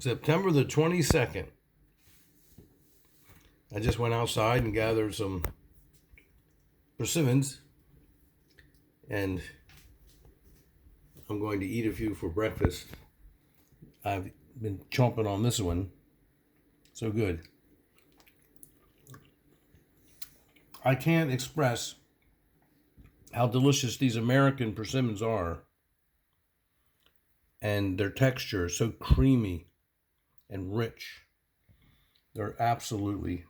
September the 22nd. I just went outside and gathered some persimmons, and I'm going to eat a few for breakfast. I've been chomping on this one. So good. I can't express how delicious these American persimmons are. And their texture is so creamy and rich. They're absolutely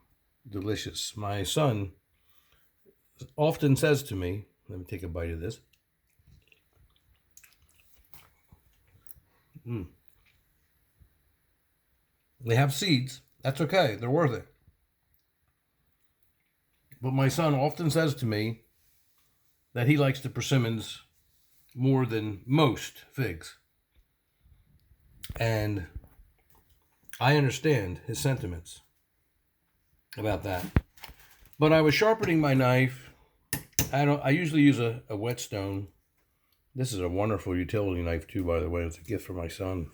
delicious. My son often says to me, let me take a bite of this. They have seeds. That's okay. They're worth it. But my son often says to me that he likes the persimmons more than most figs. And I understand his sentiments about that. But I was sharpening my knife. I usually use a whetstone. This is a wonderful utility knife too, by the way. It's a gift for my son.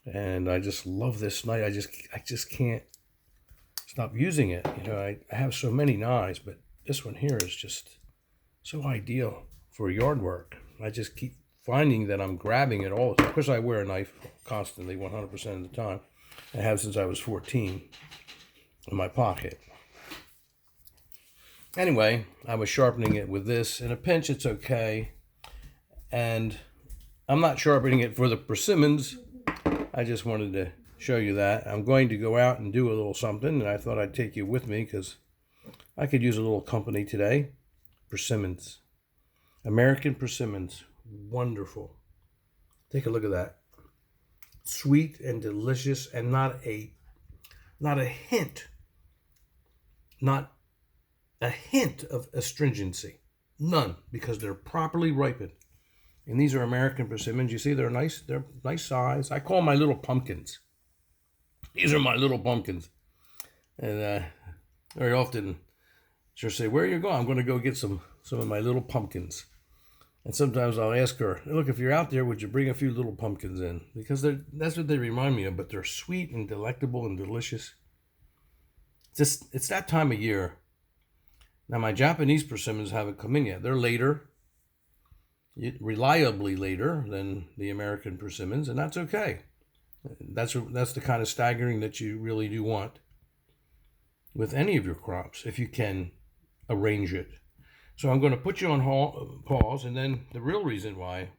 And I just love this knife. I just can't stop using it. You know, I have so many knives, but this one here is just so ideal for yard work. I just keep finding that I'm grabbing it all the time. Of course, I wear a knife constantly, 100% of the time. I have since I was 14 in my pocket. Anyway, I was sharpening it with this. In a pinch, it's okay. And I'm not sharpening it for the persimmons. I just wanted to show you that. I'm going to go out and do a little something, and I thought I'd take you with me because I could use a little company today. Persimmons. American persimmons. Wonderful. Take a look at that. Sweet and delicious, and not a hint of astringency. None, because they're properly ripened. And these are American persimmons. You see, they're nice size. I call them my little pumpkins. These are my little pumpkins. And very often she'll say, "Where are you going?" "I'm going to go get some of my little pumpkins." And sometimes I'll ask her, "Look, if you're out there, would you bring a few little pumpkins in?" Because that's what they remind me of, but they're sweet and delectable and delicious. It's that time of year. Now, my Japanese persimmons haven't come in yet. They're later, reliably later than the American persimmons, and that's okay. That's the kind of staggering that you really do want with any of your crops, if you can arrange it. So I'm going to put you on pause, and then the real reason why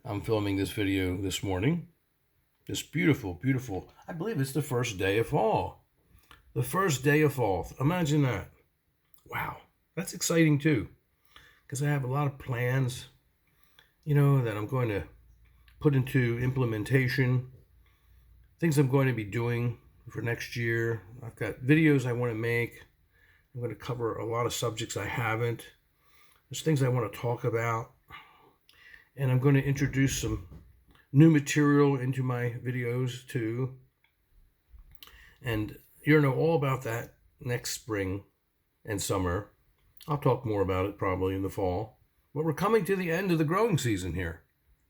I'm filming this video this morning, this beautiful, I believe it's the first day of fall. The first day of fall. Imagine that. Wow. That's exciting too, because I have a lot of plans, that I'm going to put into implementation, things I'm going to be doing for next year. I've got videos I want to make. I'm going to cover a lot of subjects I haven't. There's things I want to talk about. And I'm going to introduce some new material into my videos too. And you'll know all about that next spring and summer. I'll talk more about it probably in the fall. But we're coming to the end of the growing season here.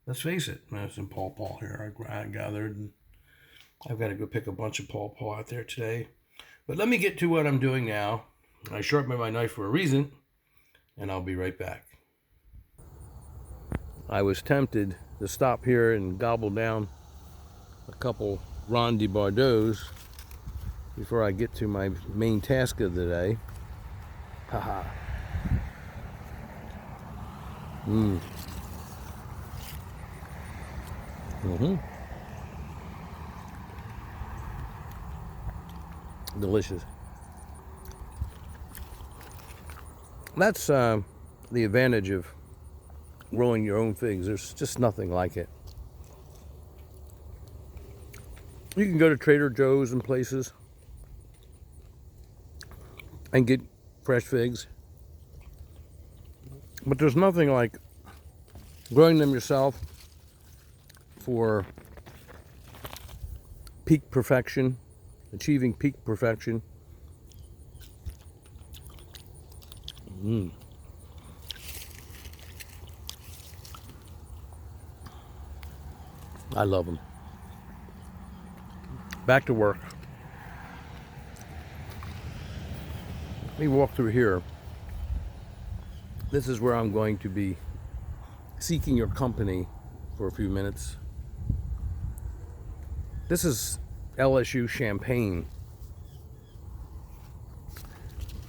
Let's face it. There's some pawpaw here I gathered. And I've got to go pick a bunch of pawpaw out there today. But let me get to what I'm doing now. I sharpened my knife for a reason, and I'll be right back. I was tempted to stop here and gobble down a couple Ron de Bordeaux's before I get to my main task of the day. Haha. Delicious. That's the advantage of growing your own figs. There's just nothing like it. You can go to Trader Joe's and places and get fresh figs, but there's nothing like growing them yourself for peak perfection, achieving peak perfection. I love them. back to work. Let me walk through here. This is where I'm going to be seeking your company for a few minutes. This is LSU Champagne,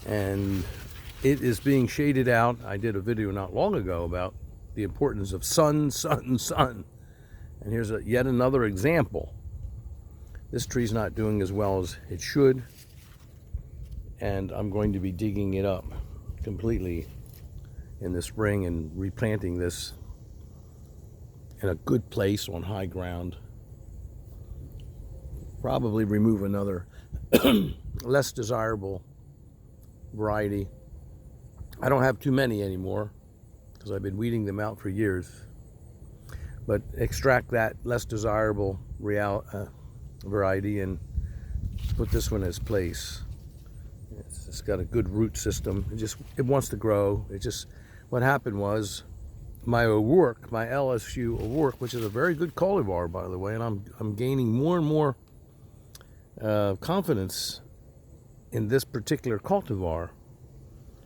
and it is being shaded out. I did a video not long ago about the importance of sun, sun, sun. And here's yet another example. This tree's not doing as well as it should, and I'm going to be digging it up completely in the spring and replanting this in a good place on high ground. Probably remove another less desirable variety. I don't have too many anymore because I've been weeding them out for years. But extract that less desirable variety and put this one in its place. It's got a good root system. It wants to grow. What happened was my O'Rourke, my LSU O'Rourke, which is a very good cultivar, by the way, and I'm gaining more and more confidence in this particular cultivar.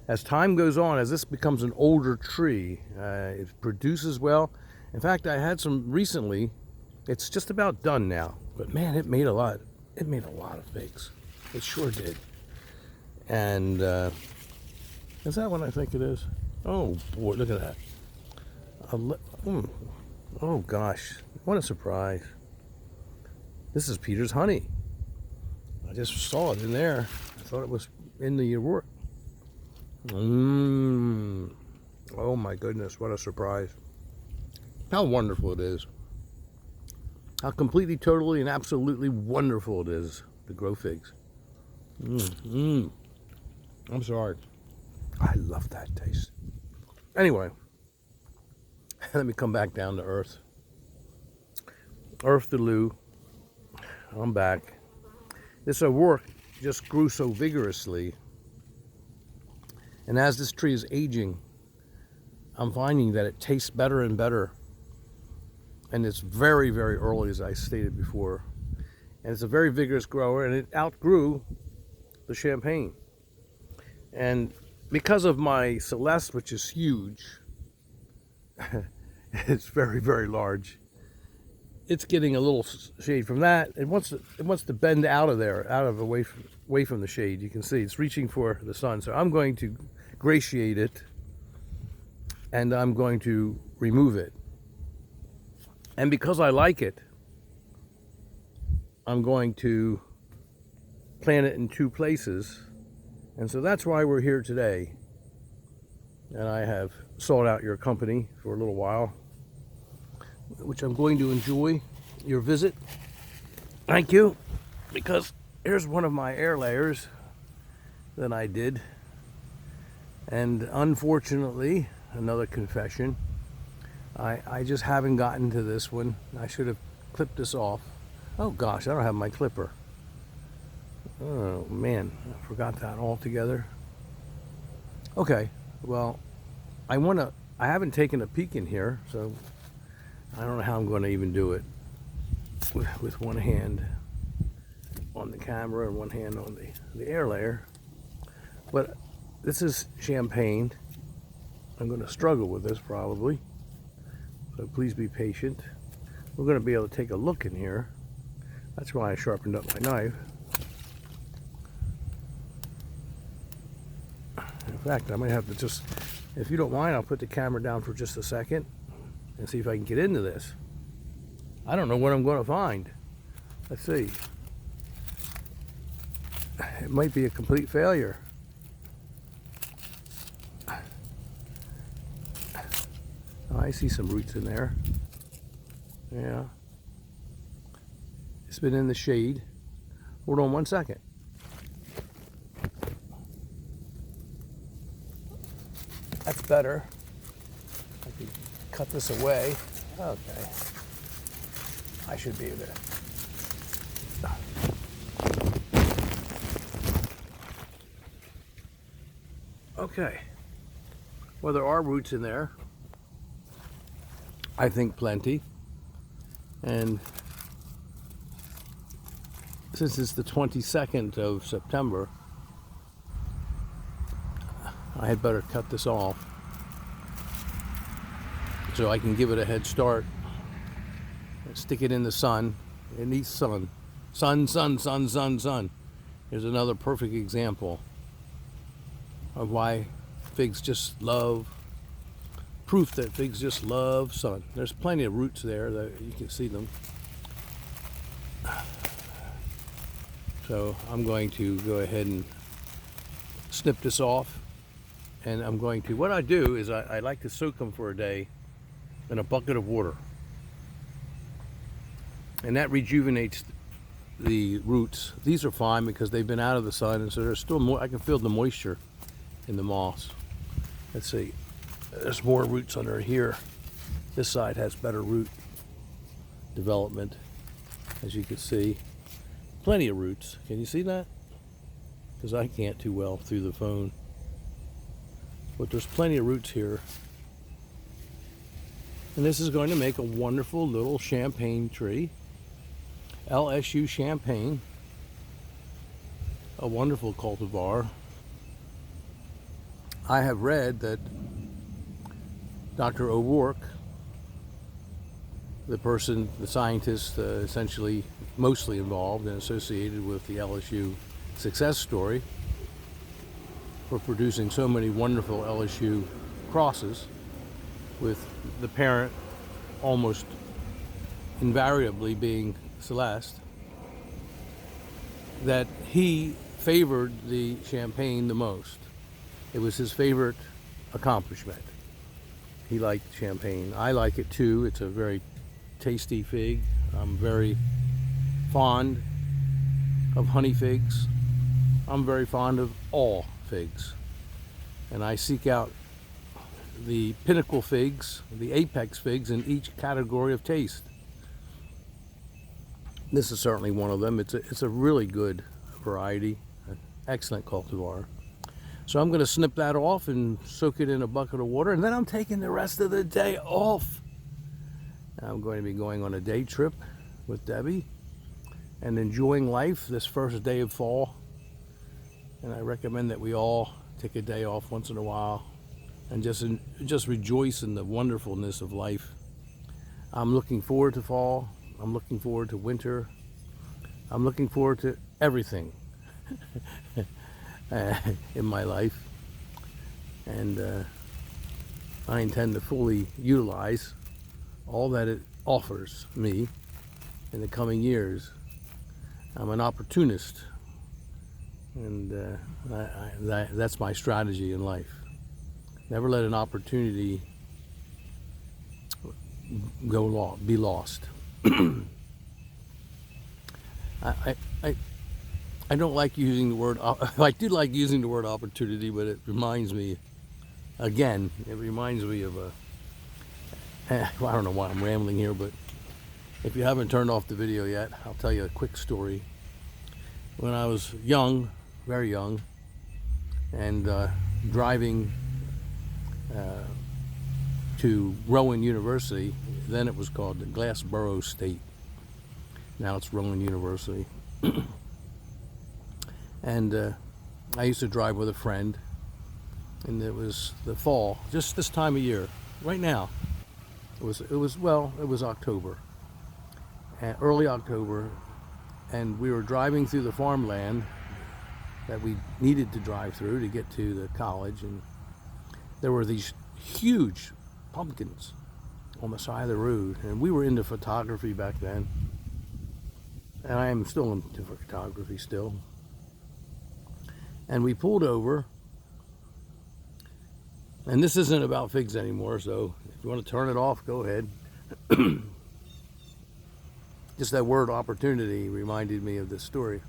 As time goes on, as this becomes an older tree, it produces well. In fact, I had some recently. It's just about done now, but man, it made a lot. It made a lot of figs. It sure did. And is that what I think it is? Oh boy, look at that. Oh gosh, what a surprise. This is Peter's honey. I just saw it in there. I thought it was in the O'Rourke. Oh my goodness, what a surprise. How wonderful it is. How completely, totally, and absolutely wonderful it is to grow figs. I'm sorry. I love that taste. Anyway, let me come back down to earth. Earth to Lou. I'm back. This O'Rourke just grew so vigorously. And as this tree is aging, I'm finding that it tastes better and better. And it's very, very early, as I stated before. And it's a very vigorous grower, and it outgrew the Champagne. And because of my Celeste, which is huge, it's very, very large, it's getting a little shade from that. It wants to bend out of there, away from the shade. You can see it's reaching for the sun. So I'm going to gratiate it, and I'm going to remove it. And because I like it, I'm going to plant it in two places. And so that's why we're here today. And I have sought out your company for a little while, which I'm going to enjoy your visit. Thank you. Because here's one of my air layers that I did. And unfortunately, another confession, I just haven't gotten to this one. I should have clipped this off. Oh gosh, I don't have my clipper. Oh man, I forgot that altogether. Okay, well, I haven't taken a peek in here, so I don't know how I'm going to even do it with one hand on the camera and one hand on the air layer. But this is Champagne. I'm going to struggle with this probably, so please be patient. We're going to be able to take a look in here. That's why I sharpened up my knife. In fact, I might have to just, if you don't mind, I'll put the camera down for just a second and see if I can get into this. I don't know what I'm going to find. Let's see. It might be a complete failure. Oh, I see some roots in there. Yeah. It's been in the shade. Hold on one second. That's better. I can cut this away. Okay. I should be able to. Okay. Well, there are roots in there. I think plenty. And since it's the 22nd of September, I had better cut this off so I can give it a head start. Stick it in the sun. It needs sun. Sun, sun, sun, sun, sun. Here's another perfect example of why figs just love, proof that figs just love sun. There's plenty of roots there that you can see them. So I'm going to go ahead and snip this off. And I'm going to, what I do is I like to soak them for a day in a bucket of water. And that rejuvenates the roots. These are fine because they've been out of the sun, and so there's still more. I can feel the moisture in the moss. Let's see, there's more roots under here. This side has better root development, as you can see. Plenty of roots. Can you see that? Because I can't too well through the phone. But there's plenty of roots here. And this is going to make a wonderful little champagne tree. LSU champagne. A wonderful cultivar. I have read that Dr. O'Rourke, the scientist essentially mostly involved and associated with the LSU success story for producing so many wonderful LSU crosses, with the parent almost invariably being Celeste, that he favored the champagne the most. It was his favorite accomplishment. He liked champagne. I like it too. It's a very tasty fig. I'm very fond of honey figs. I'm very fond of all figs. And I seek out the pinnacle figs, the apex figs in each category of taste. This is certainly one of them. It's a really good variety, an excellent cultivar. So I'm going to snip that off and soak it in a bucket of water, and then I'm taking the rest of the day off. I'm going to be going on a day trip with Debbie and enjoying life this first day of fall. And I recommend that we all take a day off once in a while and just rejoice in the wonderfulness of life. I'm looking forward to fall. I'm looking forward to winter. I'm looking forward to everything in my life. And I intend to fully utilize all that it offers me in the coming years. I'm an opportunist, and that's my strategy in life. Never let an opportunity be lost. I don't like using the word, I do like using the word opportunity, but it reminds me, again, it reminds me of I don't know why I'm rambling here, but if you haven't turned off the video yet, I'll tell you a quick story. When I was young, very young, and driving to Rowan University, then it was called the Glassboro State. Now it's Rowan University. And I used to drive with a friend, and it was the fall, just this time of year, right now. It was October, early October, and we were driving through the farmland that we needed to drive through to get to the college, and there were these huge pumpkins on the side of the road, and we were into photography back then, and I am still into photography still. And we pulled over, and this isn't about figs anymore, so if you want to turn it off, go ahead. Just that word opportunity reminded me of this story.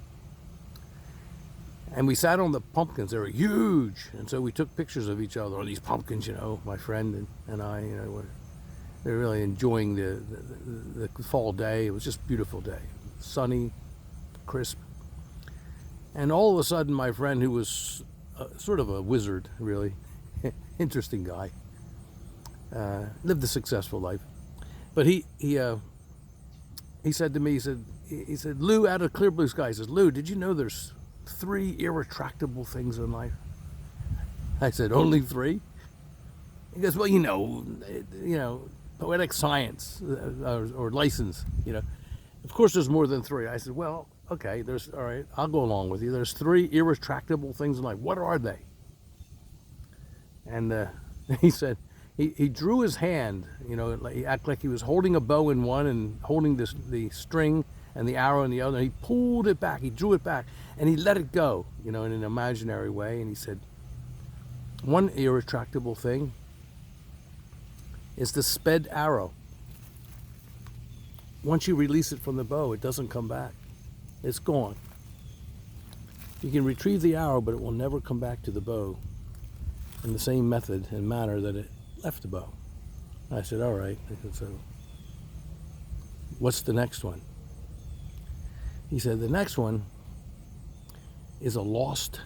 And we sat on the pumpkins. They were huge, and so we took pictures of each other on these pumpkins, my friend and I, they were really enjoying the fall day. It was just a beautiful day, sunny, crisp. And all of a sudden, my friend, who was sort of a wizard, really, interesting guy, lived a successful life. But he he said to me, he said, Lou, out of clear blue sky, he says, Lou, did you know there's 3 irretractable things in life? I said, only 3? He goes, well, poetic science or license, Of course there's more than 3. I said, well, okay, all right, I'll go along with you. There's 3 irretractable things in life. What are they? And he said, he drew his hand, he acted like he was holding a bow in one and holding the string and the arrow in the other. And he pulled it back, he drew it back, and he let it go, in an imaginary way. And he said, one irretractable thing is the sped arrow. Once you release it from the bow, it doesn't come back. It's gone. You can retrieve the arrow, but it will never come back to the bow in the same method and manner that it left the bow. I said, all right. I said, so what's the next one? He said, the next one is a lost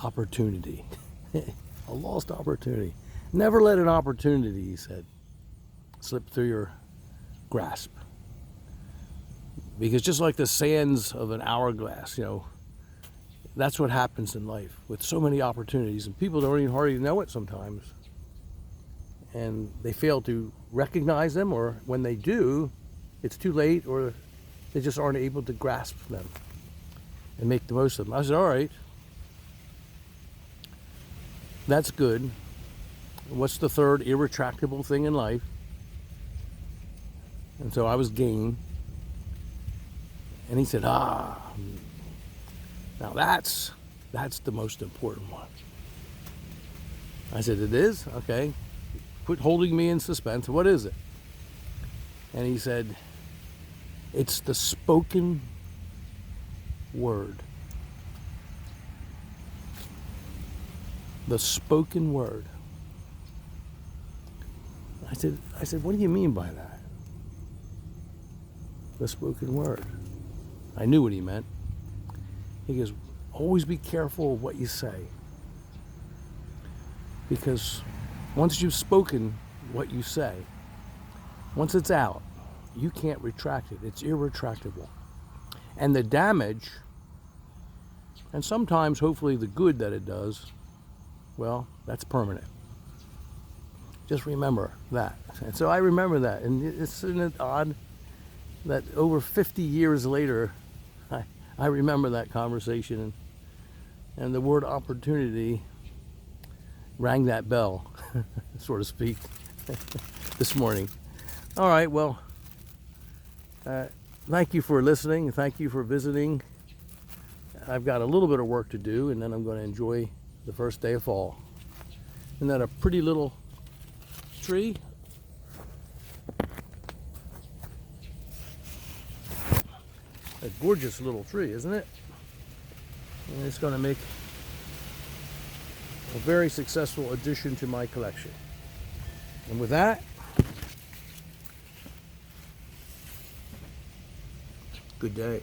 opportunity. A lost opportunity. Never let an opportunity, he said, slip through your grasp. Because just like the sands of an hourglass, that's what happens in life with so many opportunities, and people don't even hardly know it sometimes. And they fail to recognize them, or when they do, it's too late, or they just aren't able to grasp them and make the most of them. I said, all right, that's good. What's the 3rd irretractable thing in life? And so I was game. And he said, now that's the most important one. I said, it is? Okay. Quit holding me in suspense. What is it? And he said, it's the spoken word. The spoken word. I said, what do you mean by that? The spoken word. I knew what he meant. He goes, always be careful of what you say. Because once you've spoken what you say, once it's out, you can't retract it. It's irretractable. And the damage, and sometimes hopefully the good that it does, well, that's permanent. Just remember that. And so I remember that. And isn't it odd that over 50 years later, I remember that conversation, and the word opportunity rang that bell, so to speak, this morning. All right, well, thank you for listening. Thank you for visiting. I've got a little bit of work to do, and then I'm going to enjoy the first day of fall. Isn't that a pretty little tree? A gorgeous little tree, isn't it? And it's going to make a very successful addition to my collection. And with that, good day.